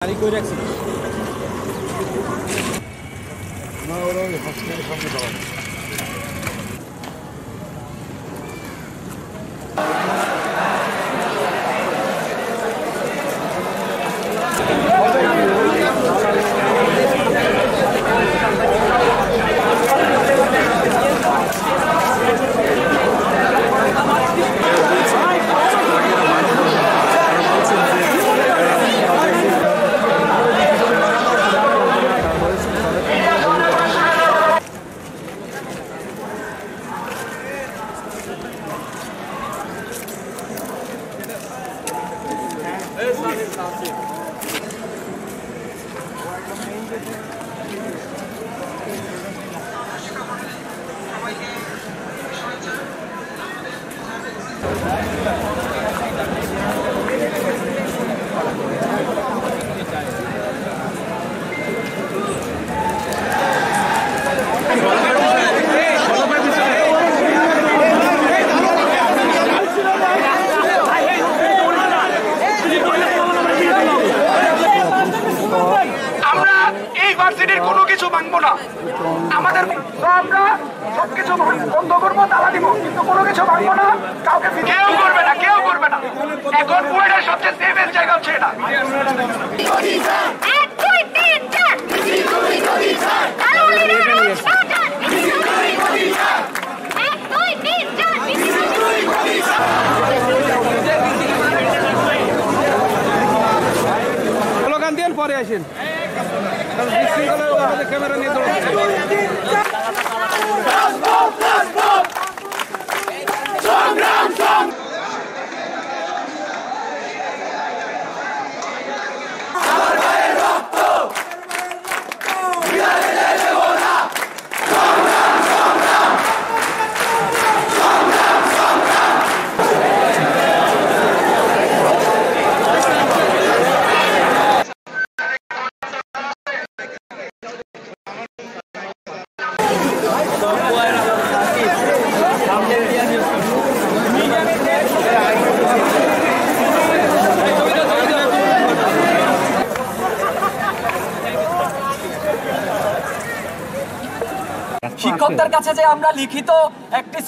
গাড়ি কই রাখছিস না ওরা ওই হসপিটালের সামনে দাঁড়ানো কোনো কিছু ভাঙবো না, আমাদের আমরা সবকিছু বন্ধ করবো, তালা দিব, কিন্তু কোনো কিছু ভাঙবো না, কাউকে কেউ করবে না, কেউ করবে না। এখন কুয়েটের সবচেয়ে সেফেস্ট জায়গা হচ্ছে এটা। স্লোগান দেন পরে আসেন ক্যামেরা নিয়ে শিক্ষকদের কাছে যে আমরা লিখিত একটি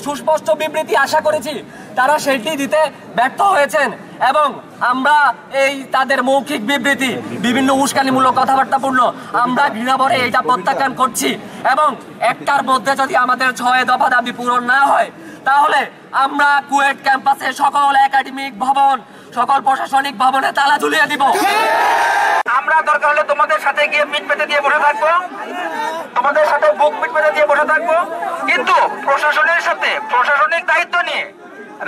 সুস্পষ্ট বিবৃতি আশা করেছি, তারা সেটি দিতে ব্যর্থ হয়েছেন এবং আমরা এই তাদের মৌখিক বিবৃতি বিভিন্ন উস্কানিমূলক কথাবার্তাপূর্ণ আমরা ঘৃণাভরে এটা প্রত্যাখ্যান করছি এবং একটার মধ্যে যদি আমাদের 6 দফা দাবি পূরণ না হয় তাহলে আমরা কুয়েট ক্যাম্পাসে সকল একাডেমিক ভবন, সকল প্রশাসনিক ভবনে তালা ঝুলিয়ে দিব। আমরা দরকার হলে তোমাদের সাথে গিয়ে পিঠ পেতে দিয়ে বসে থাকবো, তোমাদের সাথে বুক পিঠ পেতে দিয়ে বসে থাকবো, কিন্তু প্রশাসনের সাথে প্রশাসনিক দায়িত্ব নিয়ে,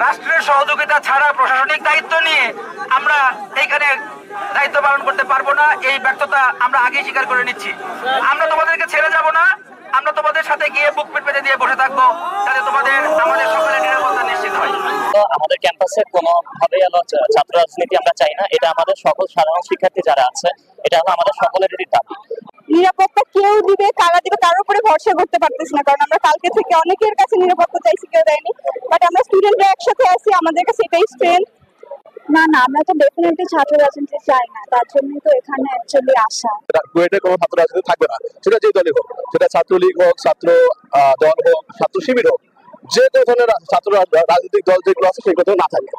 রাষ্ট্রের সহযোগিতা ছাড়া প্রশাসনিক দায়িত্ব নিয়ে আমরা এইখানে দায়িত্ব পালন করতে পারবো না। এই ব্যর্থতা আমরা আগেই স্বীকার করে নিচ্ছি। আমরা তোমাদেরকে ছেড়ে যাব না, আমরা তোমাদের সাথে গিয়ে বুক পিঠ পেতে দিয়ে বসে থাকবো, যাতে তোমাদের আমাদের সকলের নিরাপত্তা নিশ্চিত হয়। আমাদের ক্যাম্পাসে কোনোভাবেই ছাত্র রাজনীতি আমরা চাই না। এটা আমাদের সকল সাধারণ শিক্ষার্থী যারা আছে, এটা হলো আমাদের সকলেরই দাবি। নিরাপত্তা কেউ দিবে, কারা দিবে তার উপরে ভরসা করতে পারতেছি না, কারণ আমরা কালকে থেকে অনেকের কাছে নিরাপত্তা চাইছি, কেউ দেয়নি। বাট আমরা স্টুডেন্টরা একসাথে আছি, আমাদের কাছে এটাই স্ট্রেংথ। না না, আমরা তো ডেফিনেটলি ছাত্র রাজনীতি চাই না, তার জন্যই তো এখানে অ্যাকচুয়ালি আসা। কুয়েটে কোনো ছাত্র রাজনীতি থাকবে না, সেটা যে দলই হোক, সেটা ছাত্রলীগ হোক, ছাত্র দল হোক, ছাত্র শিবির হোক, যে কোনো ধরনের ছাত্র রাজনৈতিক দল যেগুলো আছে সেগুলো না থাকে।